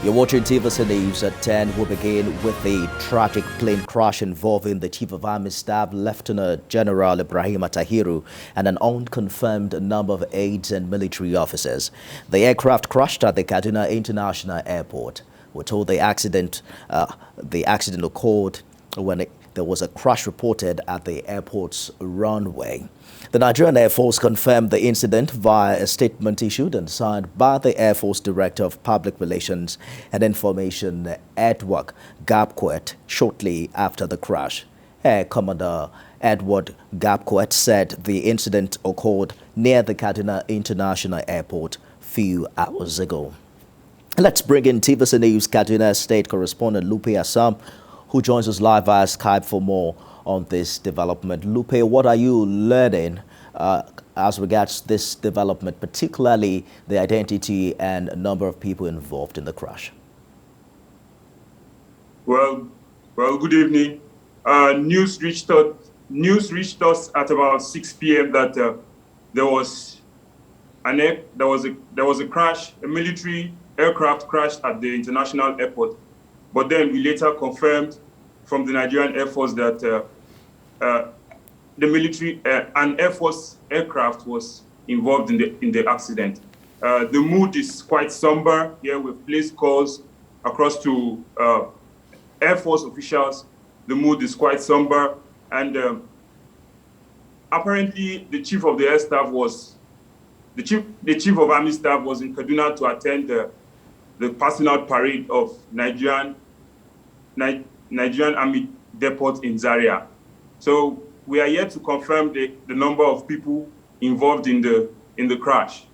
You're watching TVC News at 10. We'll begin with the tragic plane crash involving the Chief of Army Staff, Lieutenant General Ibrahim Attahiru, and an unconfirmed number of aides and military officers. The aircraft crashed at the Kaduna International Airport. We're told the accident occurred when there was a crash reported at the airport's runway. The Nigerian Air Force confirmed the incident via a statement issued and signed by the Air Force Director of Public Relations and Information, Edward Gabquet, shortly after the crash. Air Commander Edward Gabquet said the incident occurred near the Kaduna International Airport few hours ago. Let's bring in TVC News Kaduna State Correspondent Lupe Assam, who joins us live via Skype for more on this development. Lupe, what are you learning as regards this development, particularly the identity and number of people involved in the crash? Well, good evening. News reached us at about 6 p.m. that there was a crash, a military aircraft crashed at the international airport. But then we later confirmed from the Nigerian Air Force that the military, an Air Force aircraft was involved in the accident. The mood is quite somber. Here we've placed calls across to Air Force officials. The mood is quite somber, and apparently the chief of the air staff was the chief of army staff was in Kaduna to attend the passing out parade of Nigerian Army Depot in Zaria. So we are yet to confirm the number of people involved in the crash.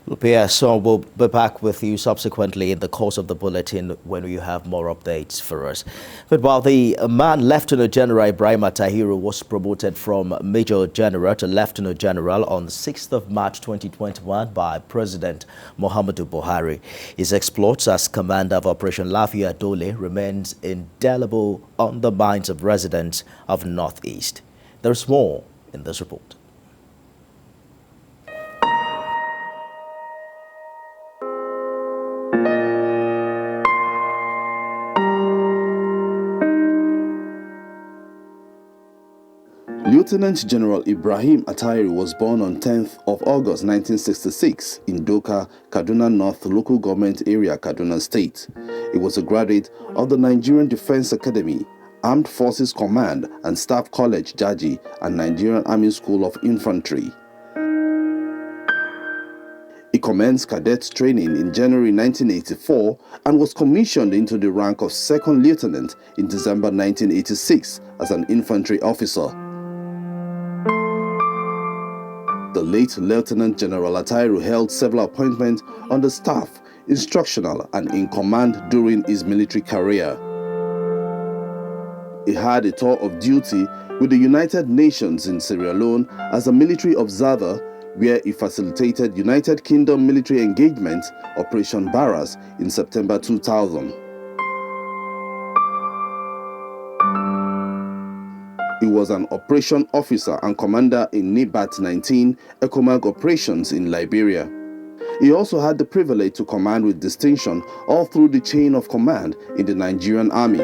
Lupe, so we'll be back with you subsequently in the course of the bulletin when you have more updates for us. But while the man, Lieutenant General Ibrahim Attahiru, was promoted from Major General to Lieutenant General on 6th of March 2021 by President Muhammadu Buhari, his exploits as commander of Operation Lafia Dole remains indelible on the minds of residents of Northeast. There's more in this report. Lieutenant General Ibrahim Attahiru was born on 10th of August 1966 in Doka, Kaduna North Local Government Area, Kaduna State. He was a graduate of the Nigerian Defense Academy, Armed Forces Command and Staff College, Jaji, and Nigerian Army School of Infantry. He commenced cadet training in January 1984 and was commissioned into the rank of second lieutenant in December 1986 as an infantry officer. The late Lieutenant General Attahiru held several appointments on the staff, instructional, and in command during his military career. He had a tour of duty with the United Nations in Sierra Leone as a military observer, where he facilitated United Kingdom military engagement, Operation Barras, in September 2000. He was an operation officer and commander in NIBAT 19 ECOMAG operations in Liberia. He also had the privilege to command with distinction all through the chain of command in the Nigerian Army.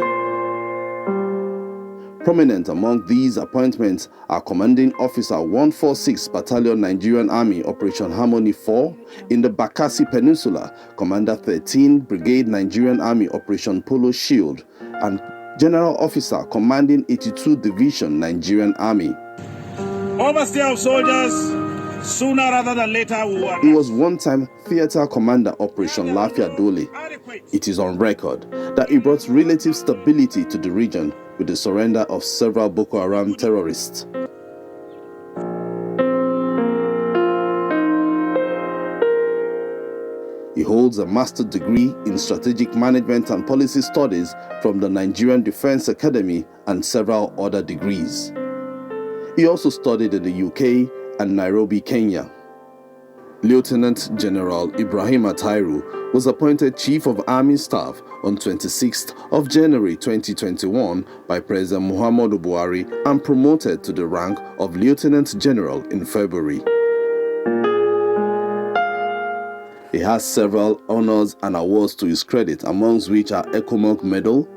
Prominent among these appointments are Commanding Officer 146 Battalion Nigerian Army Operation Harmony 4 in the Bakassi Peninsula, Commander 13 Brigade Nigerian Army Operation Polo Shield, and General Officer Commanding 82 Division Nigerian Army. Overstay of soldiers, sooner rather than later. He was one-time Theater Commander Operation Lafia Dole. It is on record that he brought relative stability to the region with the surrender of several Boko Haram terrorists. He holds a master's degree in Strategic Management and Policy Studies from the Nigerian Defense Academy and several other degrees. He also studied in the UK and Nairobi, Kenya. Lieutenant General Ibrahim Attahiru was appointed Chief of Army Staff on 26th of January 2021 by President Muhammadu Buhari and promoted to the rank of Lieutenant General in February. He has several honors and awards to his credit, amongst which are ECOMOG Medal,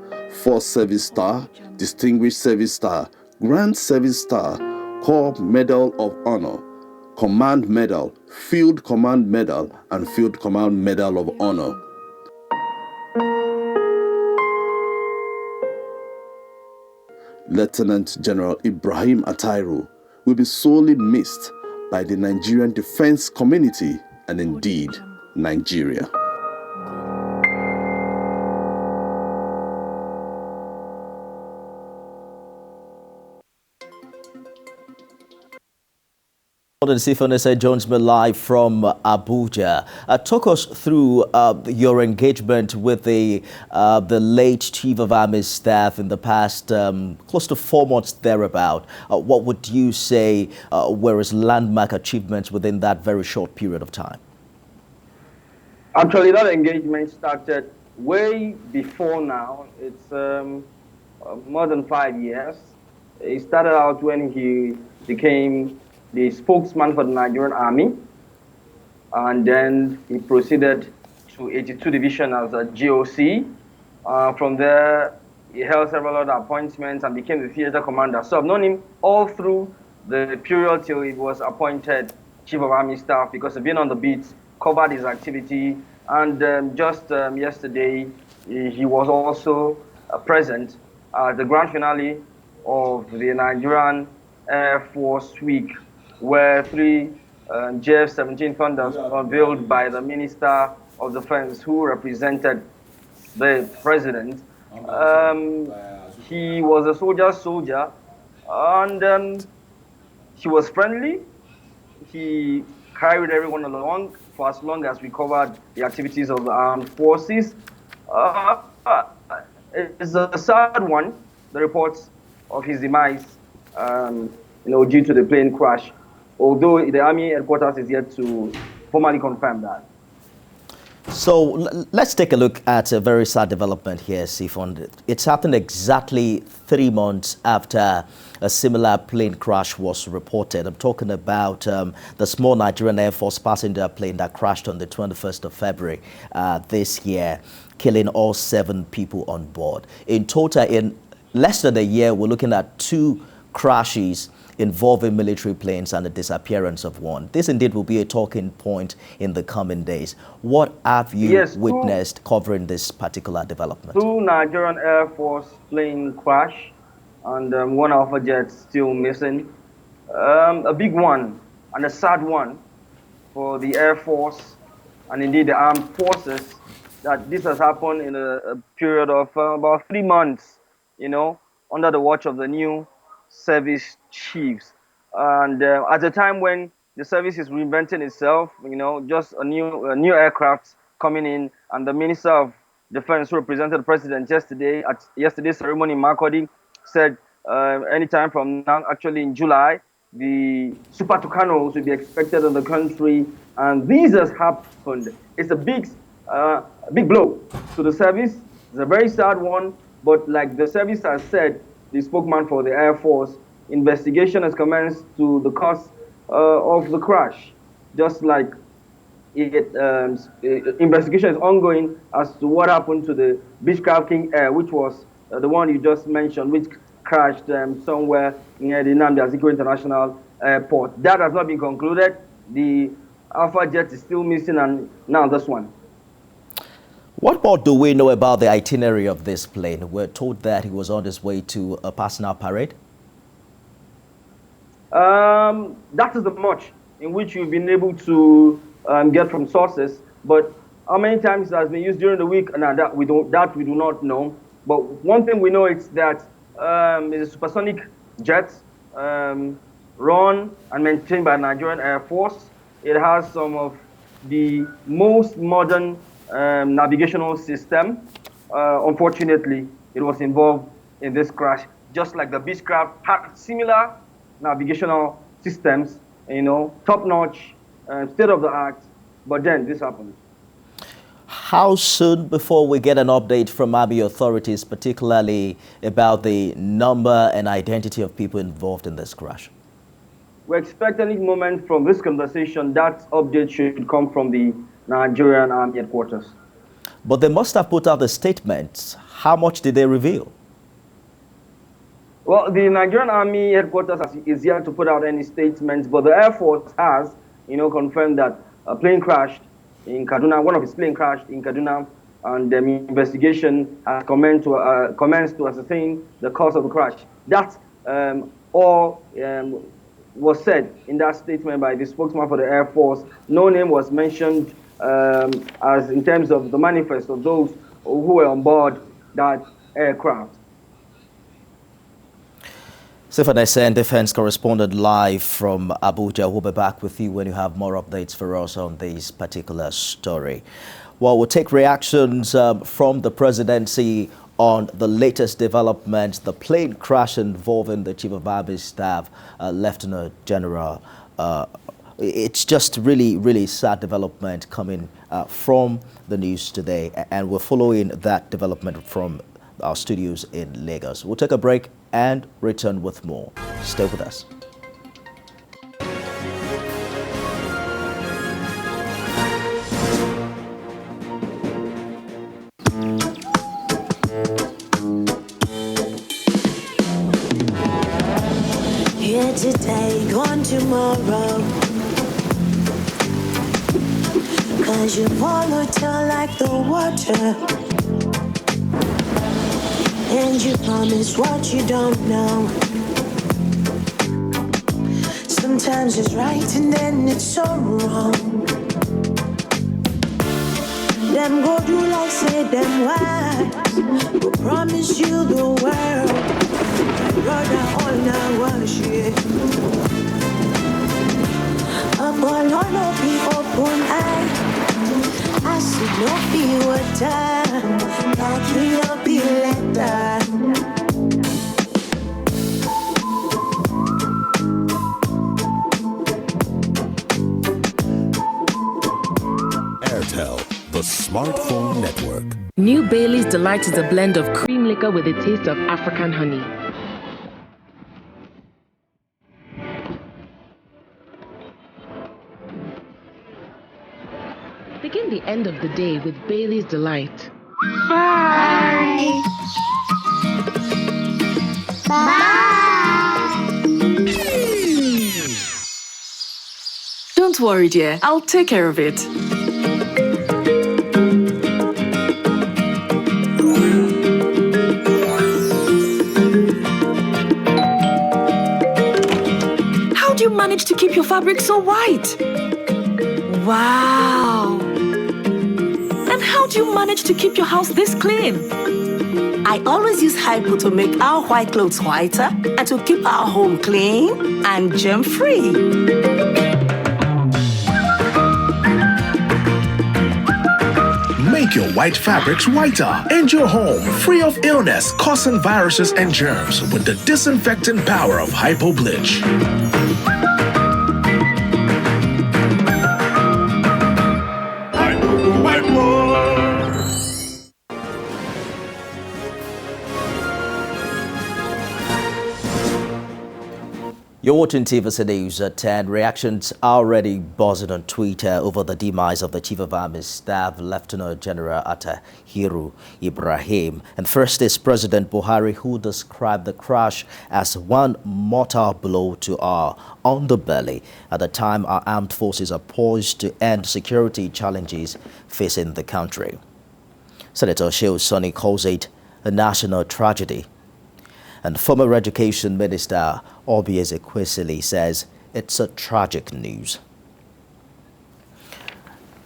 Force Service Star, Distinguished Service Star, Grand Service Star, Corps Medal of Honor, Command Medal, Field Command Medal, and Field Command Medal of Honor. Lieutenant General Ibrahim Attahiru will be sorely missed by the Nigerian defense community and indeed Nigeria. Sifonese joins me live from Abuja. Talk us through your engagement with the late Chief of Army Staff in the past close to 4 months thereabout. What would you say were his landmark achievements within that very short period of time? Actually, that engagement started way before now. It's more than 5 years. It started out when he became the spokesman for the Nigerian Army, and then he proceeded to 82 Division as a GOC. From there, he held several other appointments and became the theater commander. So I've known him all through the period till he was appointed Chief of Army Staff, because I've been on the beat, covered his activity, and just yesterday, he was also present at the grand finale of the Nigerian Air Force Week, where 3 JF-17 Thunders unveiled by the Minister of Defense, who represented the President. He was a soldier, and he was friendly. He carried everyone along for as long as we covered the activities of the armed forces. It's a sad one, the reports of his demise, due to the plane crash, although the Army headquarters is yet to formally confirm that. So let's take a look at a very sad development here, Sifon. It's happened exactly 3 months after a similar plane crash was reported. I'm talking about the small Nigerian Air Force passenger plane that crashed on the 21st of February this year, killing all 7 people on board. In total, in less than a year, we're looking at 2 crashes involving military planes and the disappearance of one. This indeed will be a talking point in the coming days. What have you witnessed covering this particular development? 2 Nigerian Air Force plane crash, and 1 Alpha jet still missing. A big one and a sad one for the Air Force and indeed the armed forces, that this has happened in a period of about 3 months, under the watch of the new service chiefs, and at a time when the service is reinventing itself, just a new aircraft coming in, and the Minister of Defense, who represented the President yesterday at yesterday's ceremony in Makurdi, said anytime from now, actually in July, the Super Tucanos will be expected in the country, and this has happened. It's a big blow to the service. It's a very sad one, but like the service has said, the spokesman for the Air Force, investigation has commenced to the cause of the crash. Just like investigation is ongoing as to what happened to the Beechcraft King Air, which was the one you just mentioned, which crashed somewhere near the Nnamdi Azikiwe International Airport. That has not been concluded. The Alpha jet is still missing, and now this one. What more do we know about the itinerary of this plane? We're told that he was on his way to a personal parade. That is the much in which we've been able to get from sources. But how many times it has been used during the week, and that we do not know. But one thing we know is that it's a supersonic jet run and maintained by Nigerian Air Force. It has some of the most modern navigational system. Unfortunately, it was involved in this crash, just like the Beechcraft had similar navigational systems, top-notch, state-of-the-art, but then this happened. How soon before we get an update from Army authorities, particularly about the number and identity of people involved in this crash? We expect any moment from this conversation that update should come from the Nigerian Army headquarters. But they must have put out the statements. How much did they reveal? Well, the Nigerian Army headquarters is yet to put out any statements, but the Air Force has, confirmed that a plane crashed in Kaduna. One of its planes crashed in Kaduna, and the investigation has commenced to ascertain the cause of the crash. That all was said in that statement by the spokesman for the Air Force. No name was mentioned as in terms of the manifest of those who were on board that aircraft. Stephen Esen, defense correspondent live from Abuja. We'll be back with you when you have more updates for us on this particular story. Well, we'll take reactions from the presidency on the latest developments, the plane crash involving the Chief of Army Staff, Lieutenant General. It's just really sad development coming from the news today, and we're following that development from our studios in Lagos. We'll take a break and return with more. Stay with us. Here today, gone tomorrow. 'Cause you volatile like the water, and you promise what you don't know. Sometimes it's right and then it's so wrong. Them go do like say them wise, go promise you the world. Brother, all now wash it. Up all no be open eye. I see no be water, like you be letter. Airtel, the smartphone network. New Bailey's Delight is a blend of cream liquor with a taste of African honey. Begin the end of the day with Bailey's Delight. Bye. Bye. Don't worry, dear. I'll take care of it. How do you manage to keep your fabric so white? Wow. And how do you manage to keep your house this clean? I always use Hypo to make our white clothes whiter and to keep our home clean and germ-free. Make your white fabrics whiter and your home free of illness causing viruses and germs with the disinfecting power of Hypo Bleach. You're watching TVC News at 10. Reactions are already buzzing on Twitter over the demise of the Chief of Army Staff, Lieutenant General Attahiru Ibrahim. And first is President Buhari, who described the crash as one mortal blow to our underbelly at the time our armed forces are poised to end security challenges facing the country. Senator Shehu Sani calls it a national tragedy. And former Education Minister Obi Ezekwesili says it's a tragic news.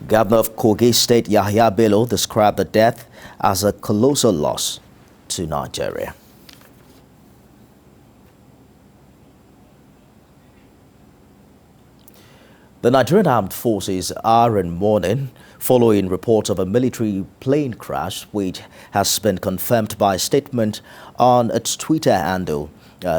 Governor of Kogi State Yahya Bello described the death as a colossal loss to Nigeria. The Nigerian Armed Forces are in mourning following reports of a military plane crash, which has been confirmed by a statement on its Twitter handle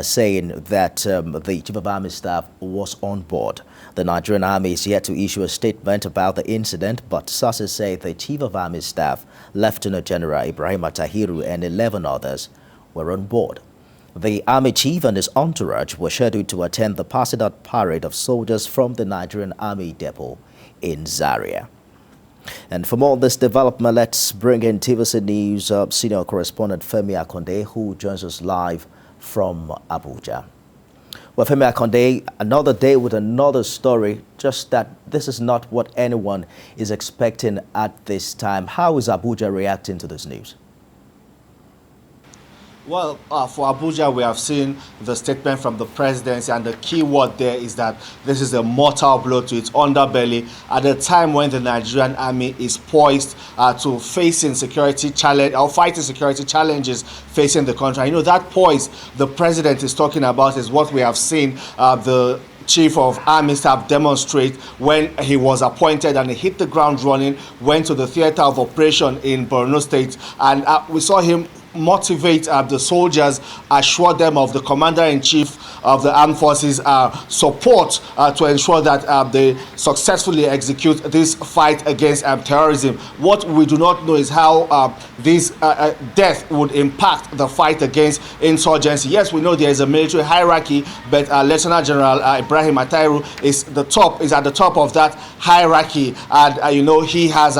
saying that the Chief of Army Staff was on board. The Nigerian Army is yet to issue a statement about the incident, but sources say the Chief of Army Staff, Lieutenant General Ibrahim Attahiru, and 11 others were on board. The Army Chief and his entourage were scheduled to attend the passing out parade of soldiers from the Nigerian Army Depot in Zaria. And for more on this development, let's bring in TVC News senior correspondent Femi Akonde, who joins us live from Abuja. Well, Femi Akonde, another day with another story, just that this is not what anyone is expecting at this time. How is Abuja reacting to this news? Well, for Abuja, we have seen the statement from the presidency, and the key word there is that this is a mortal blow to its underbelly at a time when the Nigerian army is poised to facing security challenge or fighting security challenges facing the country. You know, that poise the president is talking about is what we have seen the Chief of Army Staff demonstrate when he was appointed, and he hit the ground running, went to the theater of operation in Borno State, and we saw him motivate the soldiers, assure them of the commander-in-chief of the armed forces support to ensure that they successfully execute this fight against terrorism. What we do not know is how this death would impact the fight against insurgency. Yes, we know there is a military hierarchy, but Lieutenant General Ibrahim Attahiru is at the top of that hierarchy, and you know, he has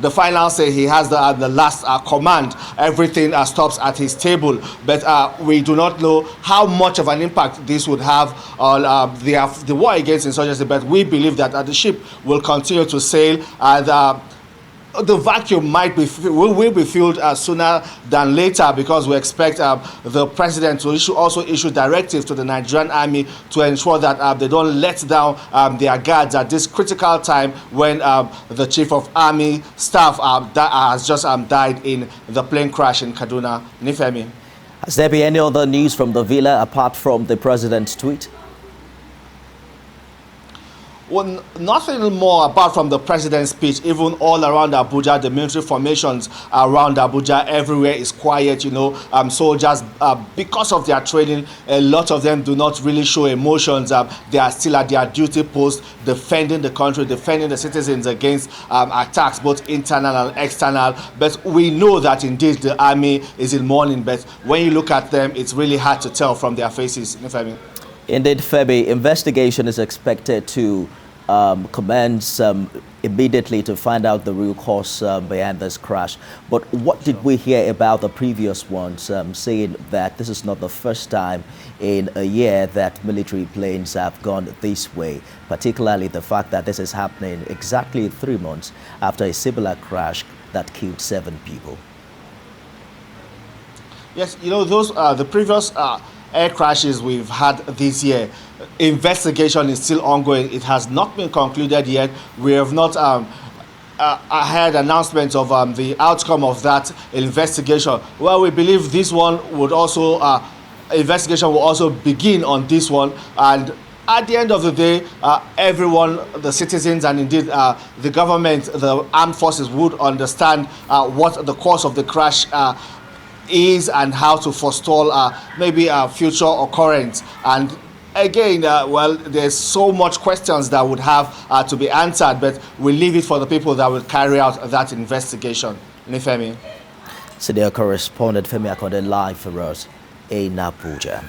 the final say. He has the last command. Everything stops at his table, but we do not know how much of an impact this would have on the war against insurgency. But we believe that the ship will continue to sail, and the vacuum will be filled sooner than later, because we expect the president to also issue directives to the Nigerian army to ensure that they don't let down their guards at this critical time when the chief of army staff that has just died in the plane crash in Kaduna. Nifemi. Has there been any other news from the villa apart from the president's tweet? Well, nothing more apart from the president's speech. Even all around Abuja, the military formations around Abuja, everywhere is quiet. You know, soldiers, because of their training, a lot of them do not really show emotions. They are still at their duty post, defending the country, defending the citizens against attacks, both internal and external. But we know that indeed the army is in mourning. But when you look at them, it's really hard to tell from their faces. Indeed, Femi, investigation is expected to commence immediately to find out the real cause behind this crash. But what did we hear about the previous ones, saying that this is not the first time in a year that military planes have gone this way, particularly the fact that this is happening exactly 3 months after a similar crash that killed 7 people? Yes, you know, those the previous air crashes we've had this year, investigation is still ongoing. It has not been concluded yet. We have not heard announcements of the outcome of that investigation. Well, we believe this one would also, investigation will also begin on this one, and at the end of the day, everyone, the citizens, and indeed the government, the armed forces would understand what the cause of the crash is and how to forestall maybe a future occurrence. And again, well, there's so much questions that would have to be answered, but we leave it for the people that will carry out that investigation. Nifemi. Senior correspondent Femi Akonde live for us in Abuja.